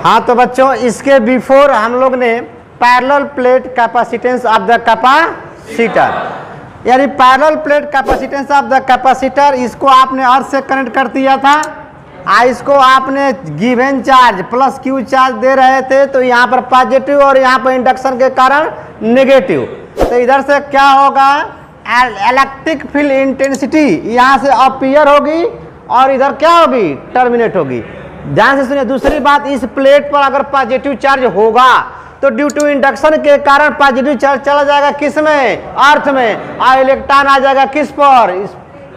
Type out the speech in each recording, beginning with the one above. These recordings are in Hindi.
हाँ तो बच्चों इसके बिफोर हम लोग ने parallel plate capacitance of the capacitor, यानी parallel plate capacitance of the capacitor, इसको आपने अर्थ से कनेक्ट कर दिया था। इसको आपने given charge plus Q charge दे रहे थे, तो यहाँ पर पॉजिटिव और यहाँ पर इंडक्शन के कारण नेगेटिव। तो इधर से क्या होगा, इलेक्ट्रिक फील्ड इंटेंसिटी यहाँ से अपीयर होगी और इधर क्या होगी, टर्मिनेट होगी। ध्यान से सुनिए, दूसरी बात, इस प्लेट पर अगर पॉजिटिव चार्ज होगा तो ड्यू टू इंडक्शन के कारण पॉजिटिव चार्ज चला जाएगा किस में, अर्थ में, और इलेक्ट्रॉन आ जाएगा किस पर, इस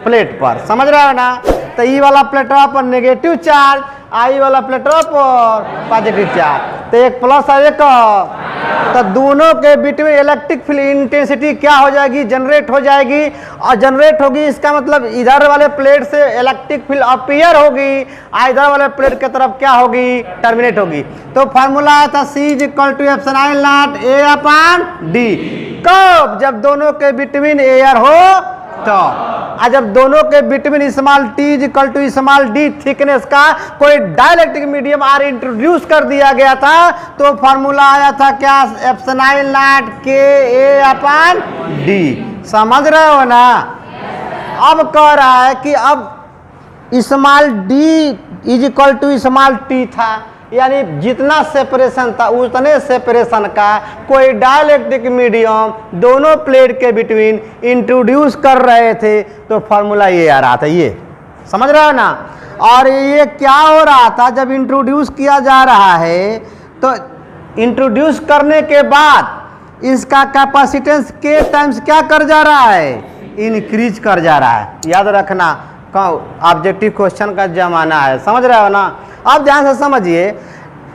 प्लेट पर। समझ रहे हो ना। तो ई वाला प्लेटवा पर नेगेटिव चार्ज, आई वाला प्लेटवा पर पॉजिटिव चार्ज, तो एक प्लस और एक, तो दोनों के बिटवीन इलेक्ट्रिक फील्ड इंटेंसिटी क्या हो जाएगी, जनरेट हो जाएगी। और जनरेट होगी इसका मतलब इधर वाले प्लेट से इलेक्ट्रिक फील्ड अपीयर होगी, इधर वाले प्लेट की तरफ क्या होगी, टर्मिनेट होगी। तो फार्मूला आया था C = ε0 A/d। कब, जब दोनों के बिटवीन एयर हो तो, जब दोनों के between small t = small d thickness का कोई डाइलेक्ट्रिक मीडियम आर इंट्रोड्यूस कर दिया गया था, तो फॉर्मूला आया था क्या, ε0 Ka/d। समझ रहे हो ना। अब कह रहा है कि अब स्मॉल d = स्मॉल t था, यानी जितना सेपरेशन था उतने सेपरेशन का कोई डाइलेक्ट्रिक मीडियम दोनों प्लेट के बिटवीन इंट्रोड्यूस कर रहे थे, तो फॉर्मूला ये आ रहा था, ये समझ रहे हो ना। और ये क्या हो रहा था, जब इंट्रोड्यूस किया जा रहा है तो इंट्रोड्यूस करने के बाद इसका कैपेसिटेंस के टाइम्स क्या कर जा रहा है, इंक्रीज कर जा रहा है। याद रखना, ऑब्जेक्टिव क्वेश्चन का जमाना है, समझ रहे हो ना। अब ध्यान से समझिए,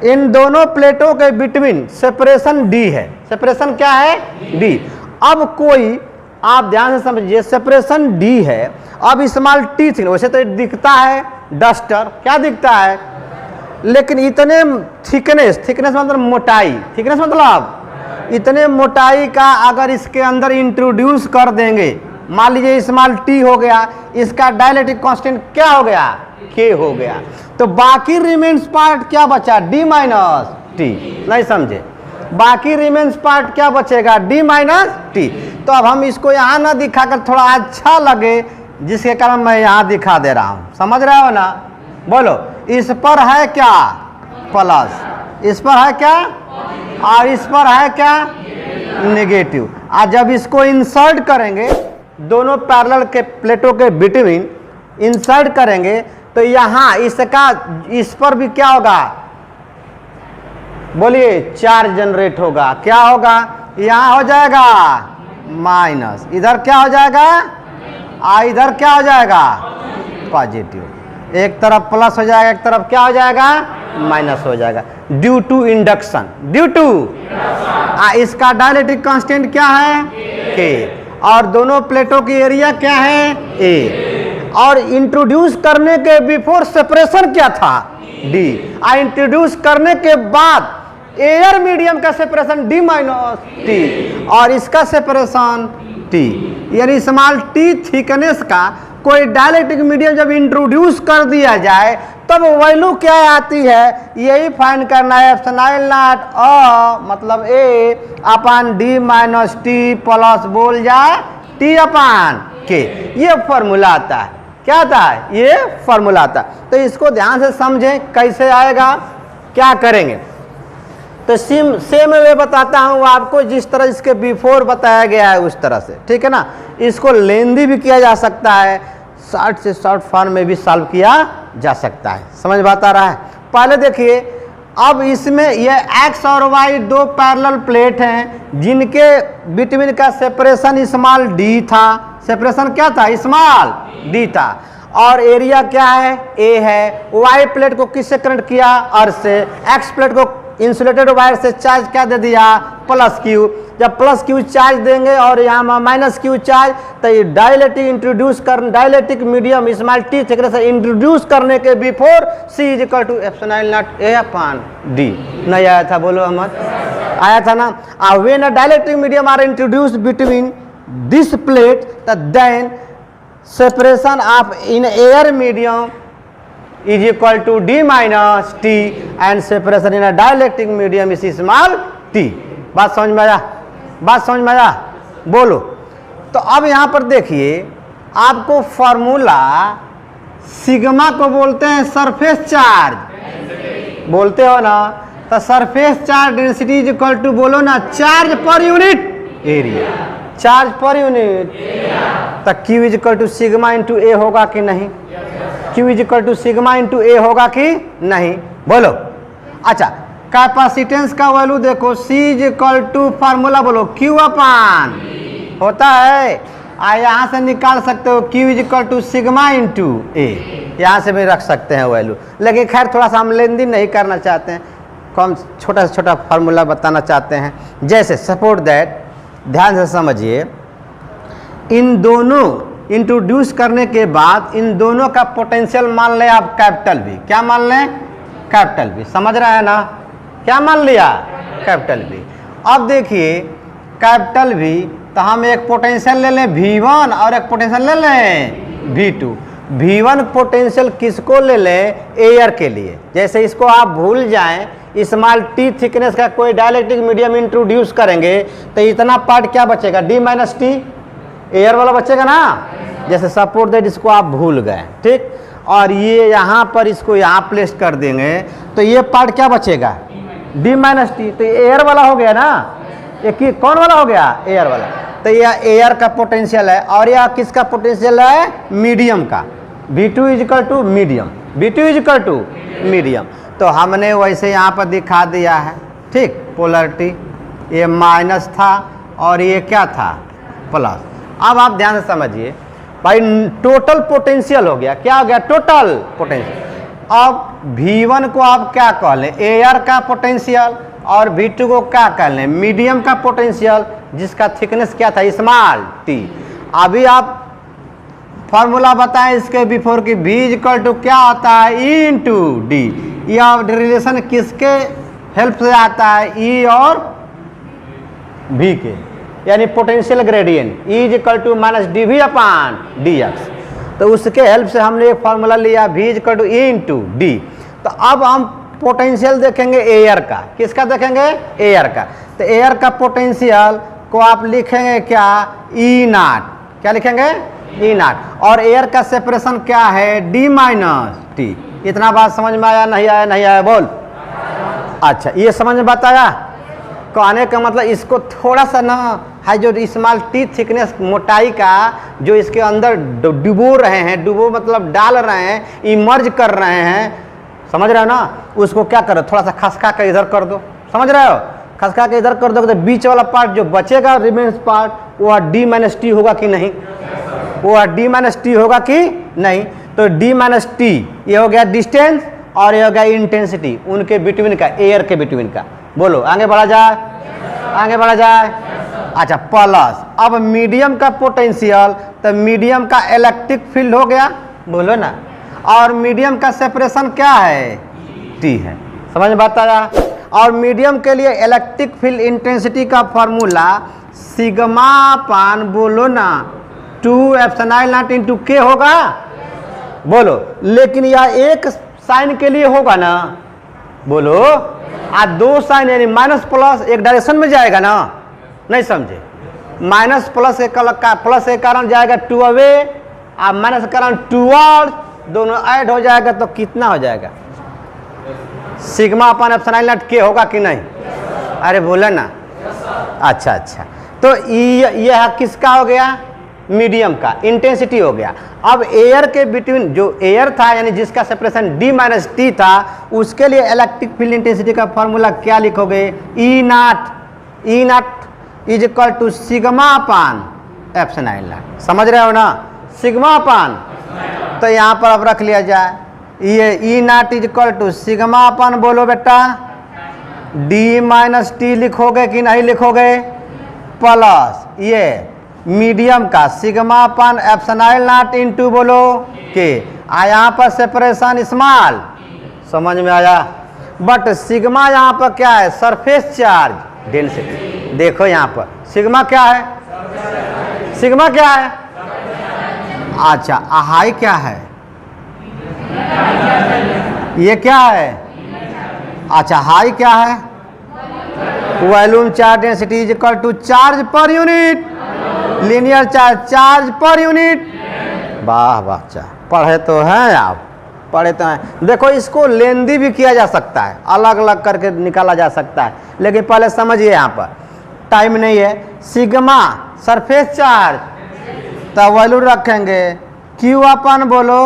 इन दोनों प्लेटों के बिटवीन सेपरेशन d है, सेपरेशन क्या है, d। अब कोई, आप ध्यान से समझिए, सेपरेशन d है। अब स्मॉल t थी, वैसे तो दिखता है डस्टर, क्या दिखता है, लेकिन इतने थिकनेस, थिकनेस मतलब मोटाई, थिकनेस मतलब इतने मोटाई का अगर इसके अंदर इंट्रोड्यूस कर देंगे, मान लीजिए स्मॉल t हो गया, इसका डाइलेक्ट्रिक कांस्टेंट क्या हो गया, k हो गया, तो बाकी रिमेन्स पार्ट क्या बचा, d - t। नहीं समझे, बाकी रिमेन्स पार्ट क्या बचेगा, d - t। तो अब हम इसको यहाँ ना दिखाकर थोड़ा अच्छा लगे, जिसके कारण मैं यहाँ दिखा दे रहा हूँ। समझ रहे हो ना। बोलो, इस पर है क्या, प्लस, इस पर है क्या, और इस पर है क्या, नेगेटिव। और जब इसको इंसर्ट करेंगे दोनों पैरेलल के प्लेटों के बिटवीन इंसर्ट करेंगे, तो यहाँ इसका, इस पर भी क्या होगा, बोलिए, चार्ज जनरेट होगा। क्या होगा, यहाँ हो जाएगा माइनस, इधर क्या हो जाएगा, इधर क्या हो जाएगा, पॉजिटिव। एक तरफ प्लस हो जाएगा, एक तरफ क्या हो जाएगा, माइनस हो जाएगा, due to induction, due to इसका डाइलेक्ट्रिक कांस्टेंट क्या है, k, और दोनों प्लेटों की एरिया क्या है, a। और इंट्रोड्यूस करने के बिफोर सेपरेशन क्या था, d। इंट्रोड्यूस करने के बाद एयर मीडियम का सेपरेशन d - t, और इसका सेपरेशन t, यानी स्मॉल t थिकनेस का कोई डाइलेक्ट्रिक मीडियम जब इंट्रोड्यूस कर दिया जाए तब वैल्यू क्या आती है, यही फाइंड करना है। ε0 मतलब A/d - t प्लस बोल जा t/k, ये फॉर्मूला आता है। क्या आता है, ये फॉर्मूला आता है। तो इसको ध्यान से समझें, कैसे आएगा, क्या करेंगे। तो सेम वे बताता हूँ आपको, जिस तरह इसके बिफोर बताया गया है उस तरह से, ठीक है ना। इसको लेंदी भी किया जा सकता है, शॉर्ट से शॉर्ट फॉर्म में भी सॉल्व किया जा सकता है। समझ बात आ रहा है। पहले देखिए, अब इसमें ये x और y दो पैरेलल प्लेट हैं, जिनके बिटवीन का सेपरेशन स्मॉल d था। सेपरेशन क्या था, स्मॉल d था, और एरिया क्या है, a है। y प्लेट को किससे कनेक्ट किया, अर्थ से। x प्लेट को इंसुलेटेड वायर से चार्ज क्या दे दिया, प्लस क्यू। जब प्लस क्यू चार्ज देंगे और यहाँ माइनस क्यू चार्ज, तो ये डाइलेक्ट्रिक इंट्रोड्यूस कर, dielectric medium small t thickness से इंट्रोड्यूस करने के बिफोर C = ε0 A/d। नहीं आया था, बोलो अहमद, आया था ना। When a dielectric medium are introduce between this plate, then separation of in air medium is equal to D minus T and separation in a dielectric medium is small T. बात समझ में आया? बात समझ में आया? बोलो। तो अब यहां पर देखिए, आपको फॉर्मूला सिग्मा को बोलते हैं सरफेस चार्ज, बोलते हो ना? तो surface charge density is equal to, बोलो ना, charge per unit area, charge per unit. तो Q is equal to sigma into A होगा कि नहीं? Q is equal to sigma into A होगा कि नहीं? बोलो। अच्छा, कैपेसिटेंस का वैल्यू देखो, C is equal to formula बोलो Q अपान होता है, यहाँ से निकाल सकते हो Q is equal to sigma into A, यहाँ से भी रख सकते हैं वैल्यू। लेकिन खैर थोड़ा सा हम लेन देन नहीं करना चाहते हैं, कम छोटा से छोटा फार्मूला बताना चाहते हैं। जैसे सपोर्ट दैट, ध्यान से समझिए, इन दोनों इंट्रोड्यूस करने के बाद इन दोनों का पोटेंशियल मान लें आप कैपिटल भी। क्या मान लें? कैपिटल भी। समझ रहे हैं ना? क्या मान लिया? कैपिटल भी। अब देखिए कैपिटल भी, तो हम एक पोटेंशियल ले लें V1 और एक पोटेंशियल ले लें V2। V1 पोटेंशियल किसको ले लें? एयर के लिए। जैसे इसको आप भूल जाएं, स्मॉल टी थिकनेस का कोई डाइलेक्ट्रिक मीडियम इंट्रोड्यूस करेंगे तो इतना पार्ट क्या बचेगा? D माइनस टी, एयर वाला बचेगा ना। जैसे सपोर्ट दैट, इसको आप भूल गए, ठीक, और ये यहाँ पर इसको यहाँ प्लेस कर देंगे तो ये पार्ट क्या बचेगा? D minus T. तो एयर वाला हो गया ना, ये कौन वाला हो गया? एयर वाला। तो यह एयर का पोटेंशियल है, और यह किसका पोटेंशियल है? मीडियम का। V2 is equal to medium, V2 is equal to medium. तो हमने वैसे यहाँ पर दिखा दिया है, ठीक, पोलरिटी, ये माइनस था और ये क्या था? प्लस। अब आप ध्यान से समझिए भाई, टोटल पोटेंशियल हो गया। क्या हो गया? Total potential. अब V1 को आप क्या कह लें? एयर का पोटेंशियल, और V2 को क्या कह लें? मीडियम का पोटेंशियल, जिसका थिकनेस क्या था? Small T. अभी आप फॉर्मूला बताएं इसके बिफोर की, V इज इक्वल टू क्या होता है? E into D. यह रिलेशन किसके हेल्प से आता है? E और V के, यानी potential gradient E is equal to minus D V upon D X. तो उसके हेल्प से हमने एक फॉर्मूला लिया, V is equal to E into D. तो अब हम पोटेंशियल देखेंगे एयर का। किसका देखेंगे? एयर का। तो एयर का पोटेंशियल को आप लिखेंगे क्या? ई नाट। क्या लिखेंगे? ई नाट। और एयर का सेपरेशन क्या है? D minus T. इतना बात समझ में आया? नहीं आया? नहीं आया? बोल। अच्छा, ये समझ में बात आया? कहने का मतलब इसको थोड़ा सा ना है, जो स्मॉल टी थिकनेस मोटाई का जो इसके अंदर डुबो रहे हैं, डुबो मतलब डाल रहे हैं, इमर्ज कर रहे हैं, समझ रहे हो ना? उसको क्या करो? थोड़ा सा खसका कर इधर कर दो। समझ रहे हो? खसका के इधर कर दो तो बीच वाला पार्ट जो बचेगा, रिमेन्स पार्ट, वो D माइनस टी होगा कि नहीं? वो D माइनस टी होगा कि नहीं? तो D माइनस टी ये हो गया डिस्टेंस, और ये हो गया इंटेंसिटी उनके बिटवीन का, एयर के बिटवीन का। बोलो, आगे बढ़ा जाए? आगे बढ़ा जाए? अच्छा, प्लस अब मीडियम का पोटेंशियल, तो मीडियम का इलेक्ट्रिक फील्ड हो गया, बोलो ना, और मीडियम का सेपरेशन क्या है? टी है। समझ में बात आया? और मीडियम के लिए इलेक्ट्रिक फील्ड इंटेंसिटी का फॉर्मूला सिग्मा पान, बोलो ना, 2 एप्सिलॉन नॉट इंटू के होगा, बोलो। लेकिन यह एक साइन के लिए होगा ना, बोलो। आज दो साइन यानी माइनस प्लस एक डायरेक्शन में जाएगा ना, नहीं समझे? माइनस प्लस के कारण जाएगा 2 अवे, और माइनस के कारण 2 दोनों ऐड हो जाएगा, तो कितना हो जाएगा? सिग्मा अपन एप्सिलॉन नॉट के होगा कि नहीं? अरे बोला ना। अच्छा अच्छा, तो यह किसका हो गया? मीडियम का इंटेंसिटी हो गया। अब एयर के बिटवीन जो एयर था, यानी जिसका सेपरेशन D माइनस टी था, उसके लिए इलेक्ट्रिक फील्ड इंटेंसिटी का फॉर्मूला क्या लिखोगे? E naught is equal to sigma upon epsilon naught. समझ रहे हो ना? सिग्मा अपान, तो यहाँ पर अब रख लिया जाए, ये E naught is equal to sigma upon, बोलो बेटा, D माइनस टी लिखोगे कि नहीं लिखोगे? प्लस ये मीडियम का sigma upon epsilon not into, बोलो, के। यहाँ पर सेपरेशन स्मॉल, समझ में आया? बट सिग्मा यहाँ पर क्या है? Surface charge density. देखो यहाँ पर सिग्मा क्या है? सिग्मा क्या है? अच्छा, हाई क्या है? ये क्या है? अच्छा, हाई क्या है? Volume charge density is equal to charge per unit linear charge per unit. वाह वाह, अच्छा पढ़े तो हैं आप, पढ़े तो हैं। देखो इसको लेंदी भी किया जा सकता है, अलग अलग करके निकाला जा सकता है, लेकिन पहले समझिए, यहाँ पर टाइम नहीं है। सिग्मा सरफेस चार्ज, तो वैल्यू रखेंगे क्यू अपन बोलो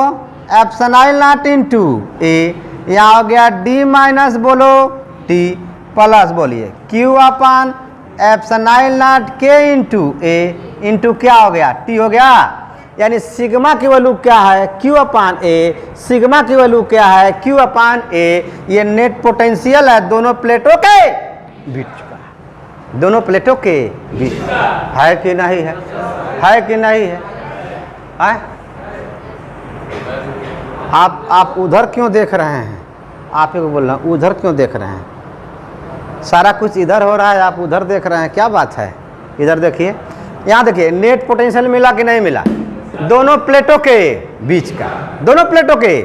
एप्सिलॉन नॉट इनटू ए, यहाँ हो गया डी माइनस बोलो टी प्लस बोलिए क्यू अपन एप्सिलॉन नॉट के इंटू ए इंटू क्या हो गया? टी हो गया। यानी सिग्मा की वैल्यू क्या है? क्यू अपान ए। सिग्मा की वैल्यू क्या है? क्यू अपान ए। ये नेट पोटेंशियल है दोनों प्लेटों के बीच का, दोनों प्लेटों के बीच है कि नहीं है? है कि नहीं है? आप उधर क्यों देख रहे हैं? आप ही को बोल रहा हूँ, उधर क्यों देख रहे हैं? सारा कुछ इधर हो रहा है, आप उधर देख रहे हैं, क्या बात है? इधर देखिए, यहाँ देखिए नेट पोटेंशियल मिला कि नहीं मिला? दोनों प्लेटों के बीच का, दोनों प्लेटों के।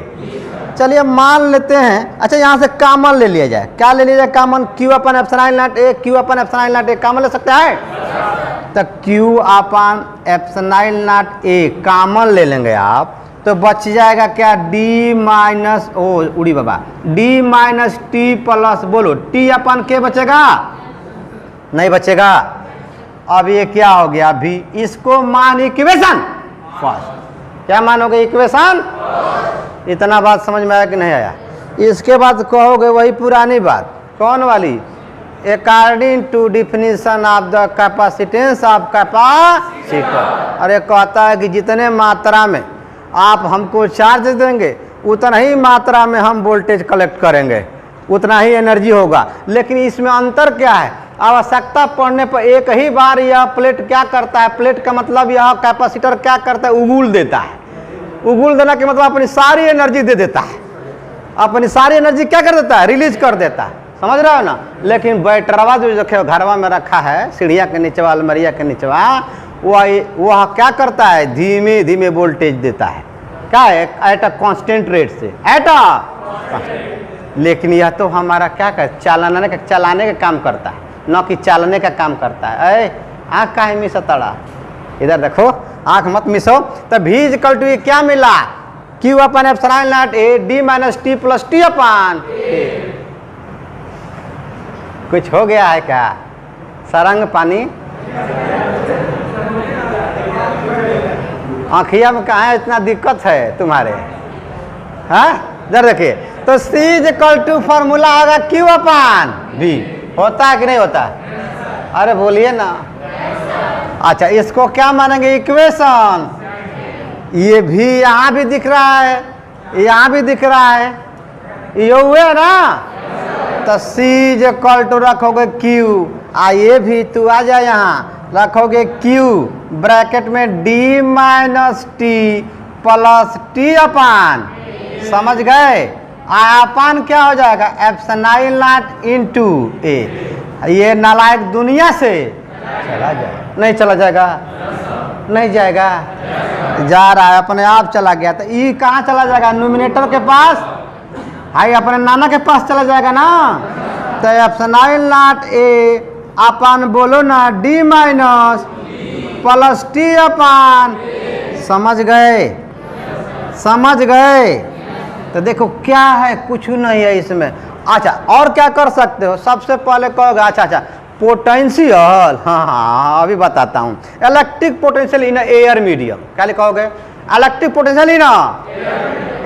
चलिए मान लेते हैं, अच्छा यहाँ से कॉमन ले लिया जाए। क्या ले लिया जाए common? Q upon epsilon naught ए, क्यू अपन एप्सिलॉन नॉट ए कॉमन ले सकते हैं। तो क्यू अपन एप्सिलॉन नॉट ए कॉमन ले लेंगे आप, तो बच जाएगा क्या? डी माइनस ओ उड़ी बाबा, डी माइनस टी प्लस बोलो टी अपन के बचेगा? नहीं बचेगा। अब ये क्या हो गया? भी इसको मान इक्वेशन फर्स्ट। क्या मानोगे? इक्वेशन। इतना बात समझ में आया कि नहीं आया? इसके बाद कहोगे वही पुरानी बात, कौन वाली? According to definition of the capacitance of capacitor. अरे कहता है कि जितने मात्रा में आप हमको चार्ज देंगे उतना ही मात्रा में हम वोल्टेज कलेक्ट करेंगे, उतना ही एनर्जी होगा। लेकिन इसमें अंतर क्या है? आवश्यकता पड़ने पर एक ही बार यह प्लेट क्या करता है? प्लेट का मतलब यह कैपेसिटर क्या करता है? उगुल देता है। उगुल देना के मतलब अपनी सारी एनर्जी दे देता है, अपनी सारी एनर्जी क्या कर देता है? रिलीज कर देता है। समझ रहे हो ना? लेकिन बैटरवा जो रखे घरवा में रखा है, सीढ़िया के नीचवा, अलमरिया के नीचवा, वह क्या करता है? धीमे धीमे वोल्टेज देता है। क्या है? एट अ कांस्टेंट रेट से, एट अ। लेकिन यह तो हमारा क्या कर चलाने का काम करता है, न कि चालने का काम करता है। आँख का है मिसा तड़ा, इधर देखो, आँख मत मिसो। तो भी इक्वल टू क्या मिला? Q upon epsilon naught A D minus t plus t upon. कुछ हो गया है क्या? सरंग पानी आँखिया में कहाँ इतना दिक्कत है तुम्हारे? हाँ इधर देखिए, तो C is equal to formula होगा क्यू अपान बी। होता है कि नहीं होता? अरे बोलिए ना। अच्छा, इसको क्या मानेंगे? इक्वेशन। ये भी यहाँ भी दिख रहा है, यहाँ भी दिख रहा है, ये हुए ना? तो सी इज इक्वल टू रखोगे क्यू, ये भी तू आ जाए यहाँ, रखोगे क्यू ब्रैकेट में D minus t plus t upon. समझ गए? अपान क्या हो जाएगा? Epsilon naught into A. ये नालायक दुनिया से चला जाए, नहीं चला जाएगा? नहीं जाएगा, जा रहा है, अपने आप चला गया। तो ई कहाँ चला जाएगा? न्यूमिनेटर के पास, हाई अपने नाना के पास चला जाएगा ना। तो एप्सिलॉन नॉट ए अपन बोलो ना D minus plus t upon. समझ गए? समझ गए? तो देखो क्या है, कुछ नहीं है इसमें। अच्छा, और क्या कर सकते हो? सबसे पहले कहोगे अच्छा पोटेंशियल, हाँ अभी बताता हूँ। Electric potential in air medium, क्या कहोगे? Electric potential in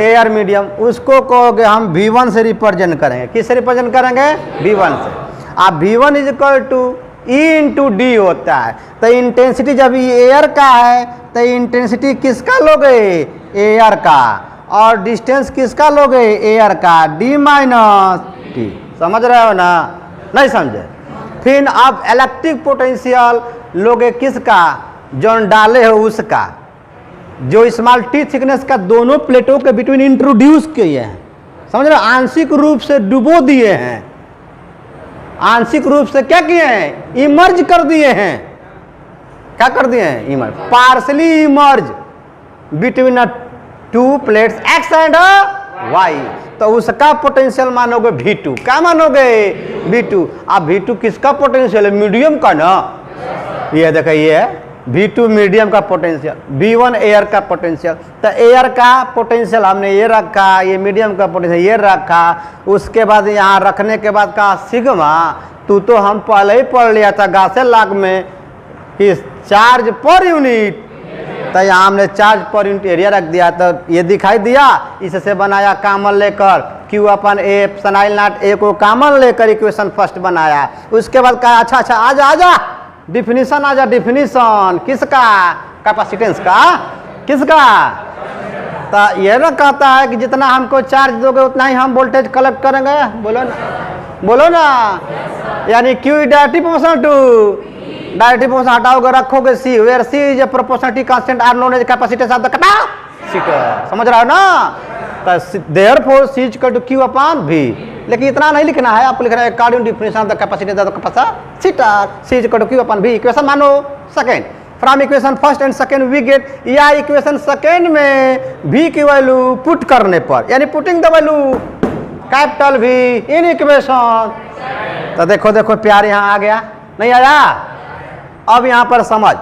air medium, उसको कहोगे हम V1 से रिप्रेजेंट करेंगे। किससे रिप्रेजेंट करेंगे? V1 से। अब V1 is equal to E into D होता है। तो इंटेंसिटी जब ये एयर का है तो इंटेंसिटी किसका लोगे? एयर का। और डिस्टेंस किसका लोगे? एयर का, डी माइनस टी। समझ रहे हो ना? नहीं समझे? फिर आप इलेक्ट्रिक पोटेंशियल लोगे किसका? जो डाले हो उसका, जो स्मॉल टी थिकनेस का दोनों प्लेटों के बिटवीन इंट्रोड्यूस किए हैं। समझ रहे हो? आंशिक रूप से डुबो दिए हैं, आंशिक रूप से क्या किए हैं? इमर्ज कर दिए हैं। क्या कर दिए हैं? Emerge, partially emerge between two plates X and Y, तो उसका पोटेंशियल मानोगे V2। क्या मानोगे? V2। अब V2 किसका पोटेंशियल है? मीडियम का ना। ये देखिए ये है V2 मीडियम का पोटेंशियल, V1 एयर का पोटेंशियल। तो एयर का पोटेंशियल हमने ये रखा, ये मीडियम का पोटेंशियल ये रखा। उसके बाद यहाँ रखने के बाद कहा सिग्मा, तो हम पहले ही पढ़ लिया था गासे लाग में कि चार्ज पर यूनिट, तो यहाँ हमने चार्ज पर यूनिट एरिया रख दिया। तो ये दिखाई दिया, इससे बनाया कॉमन लेकर Q upon A epsilon naught A को कॉमन लेकर इक्वेशन फर्स्ट बनाया। उसके बाद कहा अच्छा अच्छा आजा आजा डिफिनीशन, आजा डिफिनीशन किसका? कैपेसिटेंस का। किसका? तो ये ना कहता है कि जितना हमको चार्ज दोगे उतना ही हम वोल्टेज कलेक्ट करेंगे। बोलो ना, बोलो ना। यानी Q directly proportional to, directly proportional हटाओगे रखोगे C, where C is a proportionality constant are known as capacitance of the capacitor. समझ रहा हो ना? तो therefore C is equal to Q upon V। लेकिन इतना नहीं लिखना है, आपको लिखना है according definition of the capacitance of the capacitor C is equal to Q upon V। Equation मानो second, from equation first and second we get, या इक्वेशन सेकंड में V की वैल्यू पुट करने पर, यानी putting the value capital V in equation. तो देखो देखो प्यार यहाँ आ गया, नहीं आया? अब यहाँ पर समझ,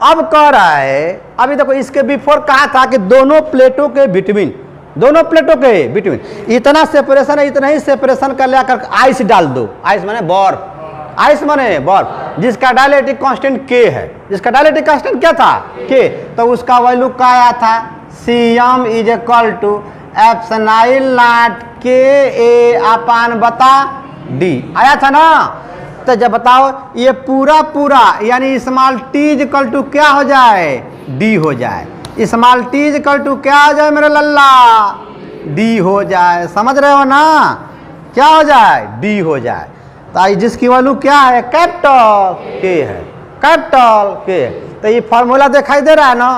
अब कह रहा है, अभी देखो इसके बिफोर कहा था कि दोनों प्लेटों के बिटवीन, दोनों प्लेटों के बिटवीन इतना सेपरेशन है, इतना ही सेपरेशन कर लिया कर आइस डाल दो। आइस माने बर्फ, आइस माने बर्फ, जिसका डायलेक्ट्रिक कांस्टेंट K है। जिसका डायलेक्ट्रिक कांस्टेंट क्या था? K। तो उसका वैल्यू क्या आया था? Cm is equal to epsilon naught Ka upon बता D आया था ना। तो जब बताओ ये पूरा पूरा यानी स्मॉल t इक्वल टू क्या हो जाए? D हो जाए। स्मॉल t इक्वल टू क्या हो जाए मेरे लल्ला? D हो जाए। समझ रहे हो ना? क्या हो जाए? D हो जाए। तो जिसकी वैल्यू क्या है? कैपिटल K है, कैपिटल K। तो ये फॉर्मूला दिखाई दे रहा है ना?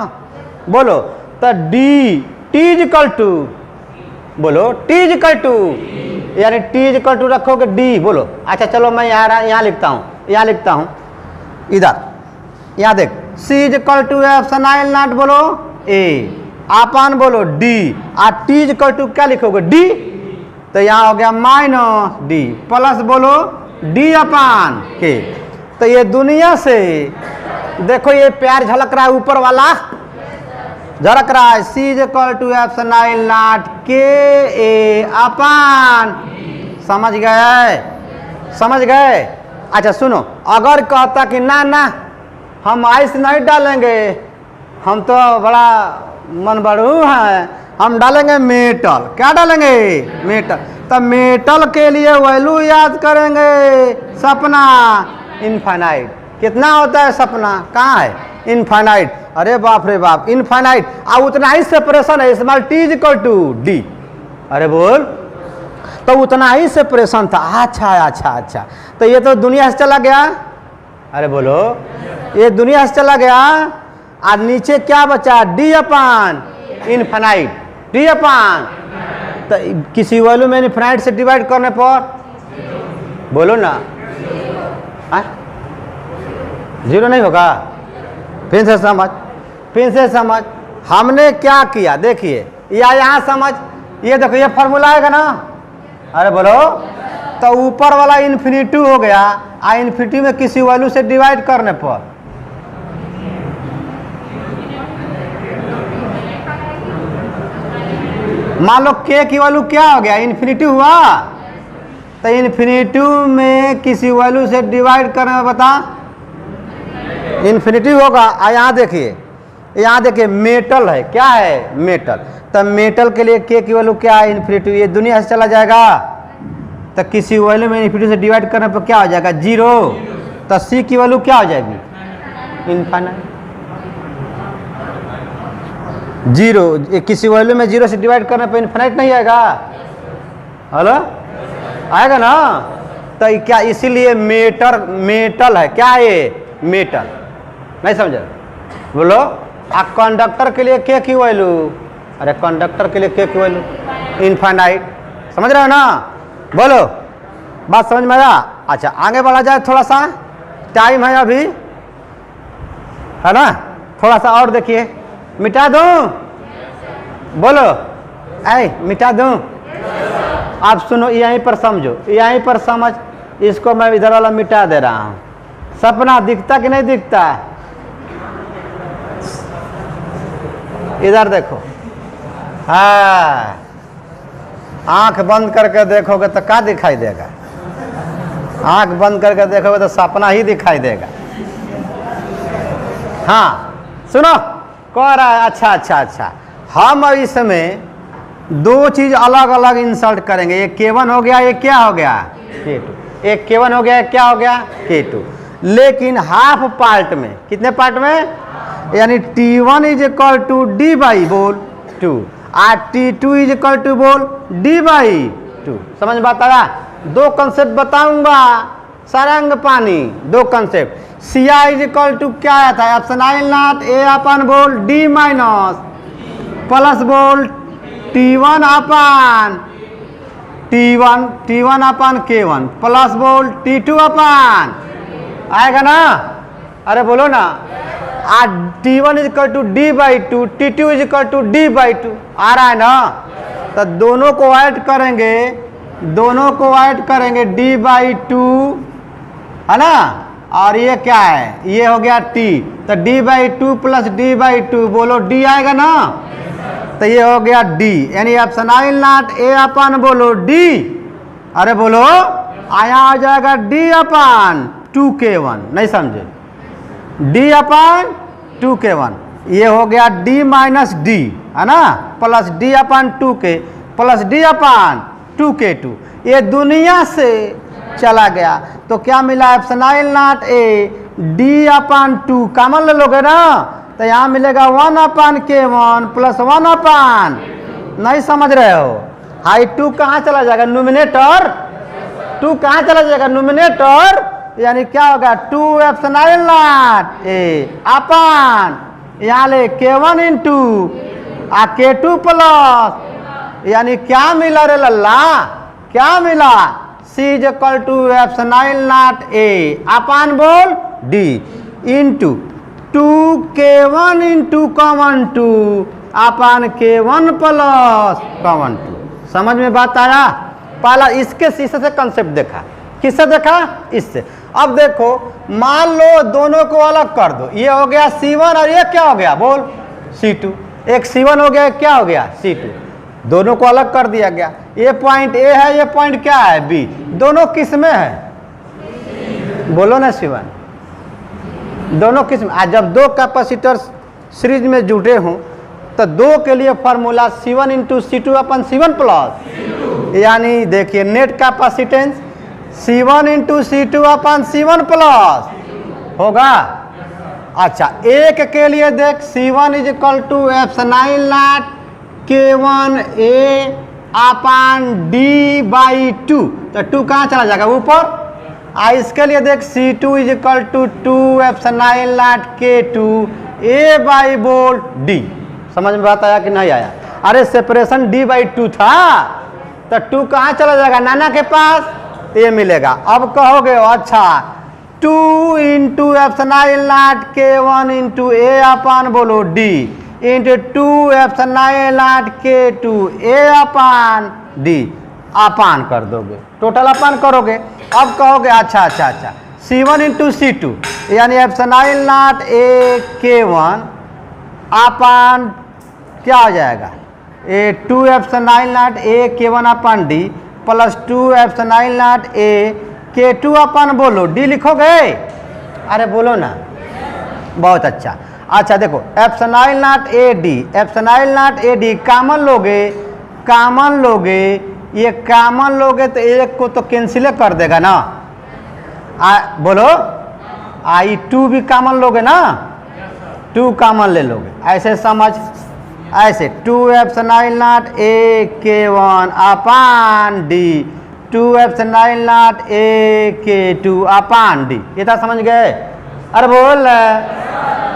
बोलो तो D t इक्वल टू, बोलो t इक्वल टू, यानी t इक्वल टू रखोगे D। बोलो अच्छा चलो मैं यहाँ लिखता हूँ, यहाँ लिखता हूँ इधर, यहाँ देख C is equal to epsilon naught बोलो A अपन बोलो D, और t इक्वल टू क्या लिखोगे? D। तो यहाँ हो गया माइनस D प्लस बोलो D अपान K। तो ये दुनिया से देखो ये प्यार झलक रहा है, ऊपर वाला झलक रहा है। C is equal to epsilon naught Ka upon, समझ गए? समझ गए? अच्छा सुनो, अगर कहता कि ना ना हम आइस नहीं डालेंगे, हम तो बड़ा मन बड़ू हैं, हम डालेंगे मेटल। क्या डालेंगे? मेटल। तो मेटल के लिए वैल्यू याद करेंगे, सपना इनफाइनाइट। कितना होता है सपना? कहाँ है? इनफाइनाइट। अरे बाप रे बाप, इनफाइनाइट। और उतना ही सेपरेशन है, small t is equal to D। अरे बोल, तो उतना ही सेपरेशन था। अच्छा अच्छा अच्छा, तो ये तो दुनिया से चला गया। अरे बोलो, ये दुनिया से चला गया। और नीचे क्या बचा? D अपान इनफाइनाइट, D अपान। तो किसी वैल्यू में इनफाइनाइट से डिवाइड करने पर बोलो ना, जीरो नहीं होगा। फिर से समझ, फिर से समझ, हमने क्या किया देखिए, या यहाँ समझ, ये देखो ये फॉर्मूला आएगा ना। अरे बोलो, तो ऊपर वाला इन्फिनिटी हो गया, आ इन्फिनिटी में किसी वैल्यू से डिवाइड करने पर मान लो K की वैल्यू क्या हो गया? इन्फिनिटी हुआ। तो इन्फिनिटी में किसी वैल्यू से डिवाइड करने में बता इन्फिनिटी होगा। यहाँ देखिए, यहाँ देखिए मेटल है, क्या है? मेटल। तो मेटल के लिए K की वैल्यू क्या है? इन्फिनिटी। ये दुनिया से चला जाएगा, तो किसी वैल्यू में इन्फिनिटी से डिवाइड करने पर क्या हो जाएगा? जीरो। तो C की वैल्यू क्या हो जाएगी? इनफाइनाइट। जीरो, किसी वैल्यू में जीरो से डिवाइड करने पर इनफाइनाइट नहीं आएगा? हेलो, आएगा ना? तो क्या इसीलिए मेटल है। क्या है ये? मेटल। नहीं समझ? बोलो, कंडक्टर के लिए K की वैल्यू, अरे कंडक्टर के लिए K की वैल्यू इनफाइनाइट। समझ रहे हो ना? बोलो, बात समझ में आया? अच्छा आगे बढ़ा जाए, थोड़ा सा टाइम है अभी, है ना? थोड़ा सा और देखिए, मिटा दूं? बोलो, ऐ मिटा दूं? आप सुनो, यहीं पर समझो, यहीं पर समझ। इसको मैं इधर वाला मिटा दे रहा हूं। सपना दिखता कि नहीं दिखता? इधर देखो। हाँ, आंख बंद करके देखोगे तो क्या दिखाई देगा? आंख बंद करके देखोगे तो सपना ही दिखाई देगा। हाँ सुनो, कह रहा है अच्छा अच्छा अच्छा, हम इसमें दो चीज अलग अलग इंसर्ट करेंगे। एक K1 हो गया, एक क्या हो गया? K2। एक K1 हो गया, एक क्या हो गया? K2। लेकिन हाफ पार्ट में, कितने पार्ट में? यानी T1 is equal to D by बोल 2 और T2 इज इक्वल टू बोल D बाई 2। समझ में बात आ रहा? दो कंसेप्ट बताऊंगा, सारंग पानी। दो concept. Ci is equal to क्या आया था? एप्सिलॉन नॉट A अपन बोल D माइनस प्लस बोल T1 अपन K1 प्लस बोल T2 अपन, आएगा ना? अरे बोलो ना। आ T1 is equal to D by 2, T2 is equal to D by 2, आ रहा है ना? तो दोनों को ऐड करेंगे, दोनों को ऐड करेंगे D बाई 2, है ना? और ये क्या है? ये हो गया T, तो D by 2 plus D by 2, बोलो D आएगा ना? तो ये हो गया D, यानी एप्सिलॉन नॉट A अपन बोलो D। अरे बोलो, आया आ जाएगा D अपन 2K1। नहीं समझे? D अपन 2K1, ये हो गया D माइनस D, है ना? प्लस D अपन 2K प्लस D अपन 2K2। ये दुनिया से चला गया तो क्या मिला? Epsilon naught A D upon 2 common ले लोगे ना, तो यहाँ मिलेगा 1 अपन K1 प्लस 1 अपन, नहीं समझ रहे हो? हाई 2 कहाँ चला जाएगा? न्यूमिनेटर। 2 कहाँ चला जाएगा? न्यूमिनेटर। यानी क्या होगा? 2 एप्सिलॉन नॉट A अपन यहाँ ले K1 इंटू आ K2 प्लस, यानी क्या मिला रे लल्ला? क्या मिला? C is equal to epsilon naught A upon बोल D into 2K1 into common 2 upon K1 plus common 2। समझ में बात आया? पहला इसके शीशे से कंसेप्ट देखा। किससे देखा? इससे। अब देखो, मान लो दोनों को अलग कर दो। ये हो गया C1 और ये क्या हो गया? बोल C2। एक C1 हो गया, क्या हो गया? C2। दोनों को अलग कर दिया गया। ये पॉइंट A है, ये पॉइंट क्या है? B। दोनों किस में है? बोलो ना शिवन। दोनों किस में? आज जब दो कैपेसिटर सीरीज में जुड़े हों तो दो के लिए formula C1 into C2 upon C1 plus, यानी देखिए net capacitance C1 into C2 upon C1 plus होगा। अच्छा, एक के लिए देख, C1 is equal to epsilon naught K1 A upon D by 2, तो 2 कहाँ चला जाएगा? ऊपर। इसके लिए देख, C2 is equal to 2 epsilon naught K2 A by बोल D। समझ में बात आया कि नहीं आया? अरे सेपरेशन D बाई 2 था, तो 2 कहाँ चला जाएगा? नाना के पास, ये मिलेगा। अब कहोगे अच्छा 2 into epsilon naught K1 into A upon बोलो D into 2 epsilon naught K2 A upon D, अपान कर दोगे, टोटल अपान करोगे। अब कहोगे अच्छा अच्छा अच्छा C1 इंटू C2, यानी एप्सिलॉन नॉट A K1 अपान क्या हो जाएगा? 2 epsilon naught A K1 upon D plus 2 epsilon naught A K2 अपन बोलो D लिखोगे? अरे बोलो ना। बहुत अच्छा। अच्छा देखो, epsilon not AD, epsilon not AD common लोगे, कॉमन लोगे, ये कॉमन लोगे तो एक को तो कैंसिल कर देगा ना। बोलो, आई 2 भी कॉमन लोगे ना, 2 कॉमन ले लोगे। ऐसे समझ, ऐसे 2 epsilon naught A K1 upon D, 2 epsilon naught A K2 upon D। ये था, समझ गए? अरे बोल,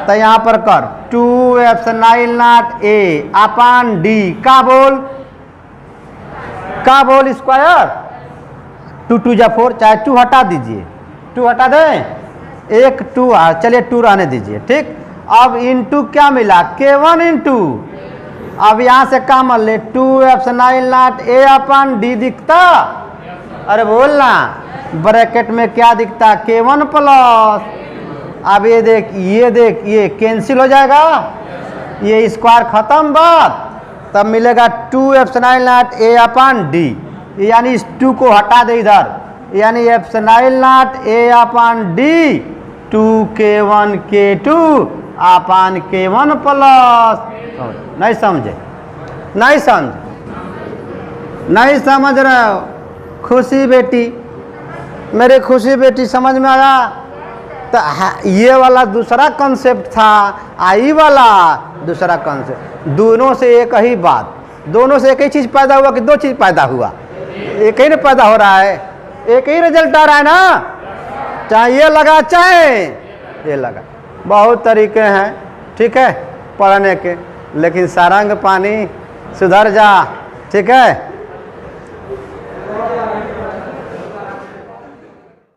तो यहाँ पर कर 2 epsilon naught A upon D का बोल स्क्वायर, 2 2 जा 4, चाहे 2 हटा दीजिए, 2 हटा दें, एक 2, चलिए 2 रहने दीजिए, ठीक। अब इंटू क्या मिला? K1 इंटू अब यहाँ से क्या मान ले 2ε0 a अपन d दिखता, अरे बोलना ब्रैकेट में क्या दिखता k1 प्लस, अब ये देख ये कैंसिल हो जाएगा, ये स्क्वायर खत्म बात, तब मिलेगा 2ε0 a अपन d, यानी इस 2 को हटा दे इधर, यानी ε0 a upon d 2k1 k2 upon k1 plus. नहीं समझे, नहीं समझ रहे हो? खुशी बेटी, मेरी खुशी बेटी समझ में आया? तो ये वाला दूसरा कॉन्सेप्ट था, आई वाला दूसरा कॉन्सेप्ट, दोनों से एक ही बात, दोनों से एक ही चीज़ पैदा हुआ कि दो चीज़ पैदा हुआ? एक ही ना पैदा हो रहा है, एक ही रिजल्ट आ रहा है ना, चाहे ये लगा चाहे ये लगा। बहुत तरीके हैं, ठीक है, पढ़ने के, लेकिन सारंग पानी सुधर जा, ठीक है।